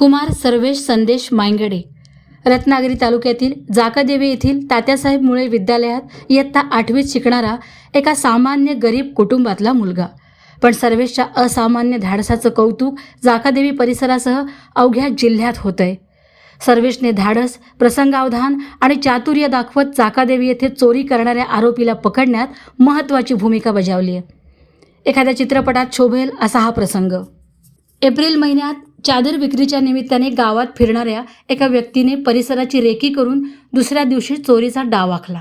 सुकुमार सर्वेश संदेश मांगडे, रत्नागिरी तालुक्यातील जाकादेवी येथील तात्यासाहेब मुळे विद्यालयात इयत्ता 8वीत शिकणारा एका सामान्य गरीब कुटुंबातला मुलगा. पण सर्वेशच्या असामान्य धाडसाचं कौतुक जाकादेवी परिसरासह अवघ्या जिल्ह्यात होतंय. सर्वेशने धाडस, प्रसंगावधान आणि चातुर्य दाखवत जाकादेवी येथे चोरी करणाऱ्या आरोपीला पकडण्यात महत्त्वाची भूमिका बजावली आहे. एखाद्या चित्रपटात शोभेल असा हा प्रसंग. एप्रिल महिन्यात चादर विक्रीच्या निमित्ताने गावात फिरणाऱ्या एका व्यक्तीने परिसराची रेकी करून दुसऱ्या दिवशी चोरीचा डाव आखला.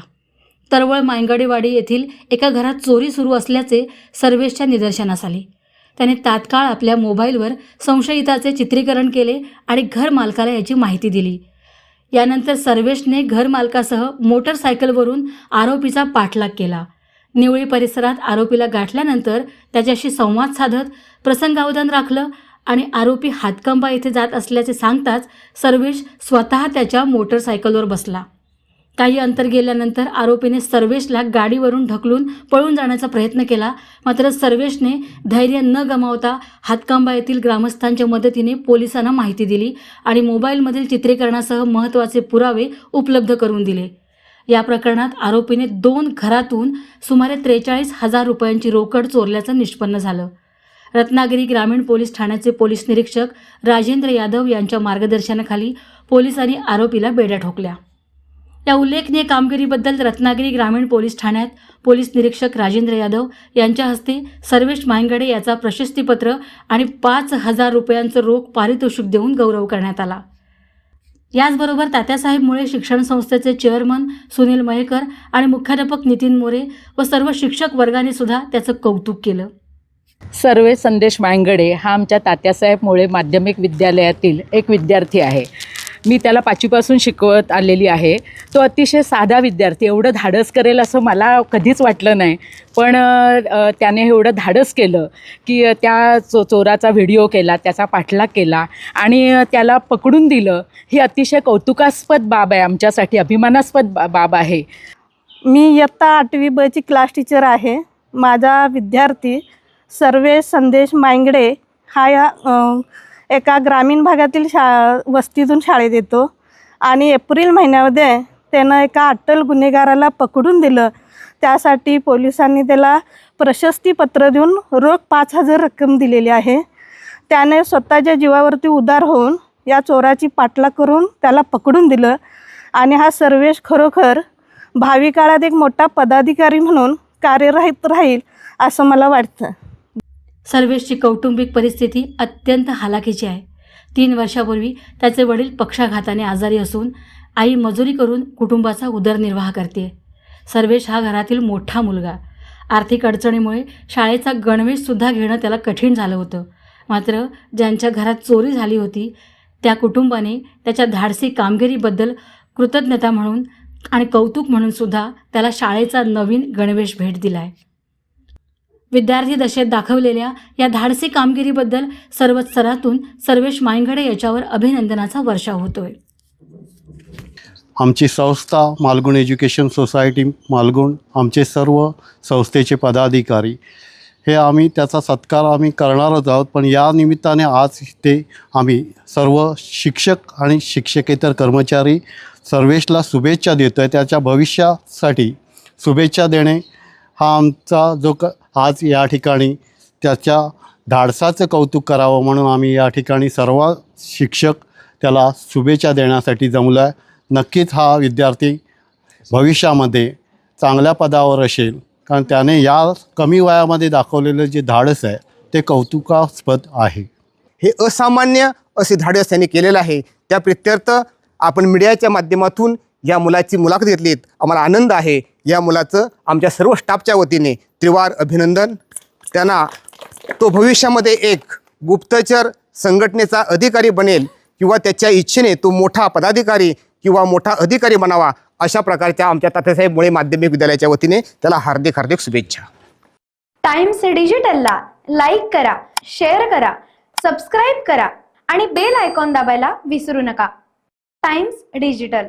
तरवळ मांगडेवाडी येथील एका घरात चोरी सुरू असल्याचे सर्वेशच्या निदर्शनास आले. त्याने तात्काळ आपल्या मोबाईलवर संशयिताचे चित्रीकरण केले आणि घर मालकाला याची माहिती दिली. यानंतर सर्वेशने घर मालकासह मोटरसायकलवरून आरोपीचा पाठलाग केला. निवळी परिसरात आरोपीला गाठल्यानंतर त्याच्याशी संवाद साधत प्रसंगावधान राखलं आणि आरोपी हातकंबा येथे जात असल्याचे सांगताच सर्वेश स्वतः त्याच्या मोटरसायकलवर बसला. काही अंतर गेल्यानंतर आरोपीने सर्वेशला गाडीवरून ढकलून पळून जाण्याचा प्रयत्न केला. मात्र सर्वेशने धैर्य न गमावता हातकंबा येथील ग्रामस्थांच्या मदतीने पोलिसांना माहिती दिली आणि मोबाईलमधील चित्रीकरणासह महत्त्वाचे पुरावे उपलब्ध करून दिले. या प्रकरणात आरोपीने 2 घरातून सुमारे 43,000 रुपयांची रोकड चोरल्याचं निष्पन्न झालं. रत्नागिरी ग्रामीण पोलीस ठाण्याचे पोलीस निरीक्षक राजेंद्र यादव यांच्या मार्गदर्शनाखाली पोलिसांनी आरोपीला बेड्या ठोकल्या. या उल्लेखनीय कामगिरीबद्दल रत्नागिरी ग्रामीण पोलीस ठाण्यात पोलीस निरीक्षक राजेंद्र यादव यांच्या हस्ते सर्वेश मांगडे याचा प्रशस्तीपत्र आणि 5,000 रुपयांचं रोख पारितोषिक देऊन गौरव करण्यात आला. याचबरोबर तात्यासाहेब मुळे शिक्षण संस्थेचे चेअरमन सुनील मयेकर आणि मुख्याध्यापक नितीन मोरे व सर्व शिक्षक वर्गाने सुद्धा त्याचं कौतुक केलं. सर्वेश संदेश मांगडे हा आमच्या तात्यासाहेब मुळे माध्यमिक विद्यालयातील एक विद्यार्थी आहे. मी त्याला 5वीपासून शिकवत आलेली आहे. तो अतिशय साधा विद्यार्थी, एवढं धाडस करेल असं मला कधीच वाटलं नाही. पण त्याने एवढं धाडस केलं की त्या चोराचा व्हिडिओ केला, त्याचा पाठलाग केला आणि त्याला पकडून दिलं. ही अतिशय कौतुकास्पद बाब आहे, आमच्यासाठी अभिमानास्पद बाब आहे. मी इयत्ता 8वी बची क्लास टीचर आहे. माझा विद्यार्थी सर्वेश संदेश मांगडे हा या एका ग्रामीण भागातील वस्तीतून शाळेत येतो आणि एप्रिल महिन्यामध्ये त्यानं एका अट्टल गुन्हेगाराला पकडून दिलं. त्यासाठी पोलिसांनी त्याला प्रशस्तीपत्र देऊन रोख 5,000 रक्कम दिलेली आहे. त्याने स्वतःच्या जीवावरती उदार होऊन या चोराची पाठलाग करून त्याला पकडून दिलं आणि हा सर्वेश खरोखर भावी काळात एक मोठा पदाधिकारी म्हणून कार्यरत राहील असं मला वाटतं. सर्वेशची कौटुंबिक परिस्थिती अत्यंत हालाखीची आहे. 3 वर्षापूर्वी त्याचे वडील पक्षाघाताने आजारी असून आई मजुरी करून कुटुंबाचा उदरनिर्वाह करते. सर्वेश हा घरातील मोठा मुलगा. आर्थिक अडचणीमुळे शाळेचा गणवेशसुद्धा घेणं त्याला कठीण झालं होतं. मात्र ज्यांच्या घरात चोरी झाली होती त्या कुटुंबाने त्याच्या धाडसी कामगिरीबद्दल कृतज्ञता म्हणून आणि कौतुक म्हणून सुद्धा त्याला शाळेचा नवीन गणवेश भेट दिला आहे. विद्यार्थी दशेत दाखवलेल्या या धाडसी कामगिरीबद्दल सर्वच स्तरातून सर्वेश मांगडे याच्यावर अभिनंदनाचा वर्षाव होतोय. आमची संस्था मालगुण एज्युकेशन सोसायटी मालगुण, आमचे सर्व संस्थेचे पदाधिकारी हे आम्ही त्याचा सत्कार आम्ही करणारच आहोत. पण या निमित्ताने आज ते आम्ही सर्व शिक्षक आणि शिक्षकेतर कर्मचारी सर्वेशला शुभेच्छा देतो आहे. त्याच्या भविष्यासाठी शुभेच्छा देणे हा आमचा जो आज या ठिकाणी त्याच्या धाडसाचं कौतुक करावं म्हणून आम्ही या ठिकाणी सर्व शिक्षक त्याला शुभेच्छा देण्यासाठी जमलो आहे. नक्कीच हा विद्यार्थी भविष्यामध्ये चांगल्या पदावर असेल, कारण त्याने या कमी वयामध्ये दाखवलेलं जे धाडस आहे ते कौतुकास्पद आहे. हे असामान्य असे धाडस त्यांनी केलेलं आहे. त्या प्रित्यर्थ आपण मीडियाच्या माध्यमातून या मुलाची मुलाखत घेतलीत. आम्हाला आनंद आहे. या मुलाचं आमच्या सर्व स्टाफच्या वतीने त्रिवार अभिनंदन. त्यांना तो भविष्यामध्ये एक गुप्तचर संघटनेचा अधिकारी बनेल किंवा त्याच्या इच्छेने तो मोठा पदाधिकारी किंवा मोठा अधिकारी बनावा, अशा प्रकारच्या आमच्या तात्यासाहेब मुळे माध्यमिक विद्यालयाच्या वतीने त्याला हार्दिक हार्दिक शुभेच्छा. टाइम्स डिजिटलला लाईक करा, शेअर करा, सबस्क्राईब करा आणि बेल आयकॉन दाबायला विसरू नका. Times digital.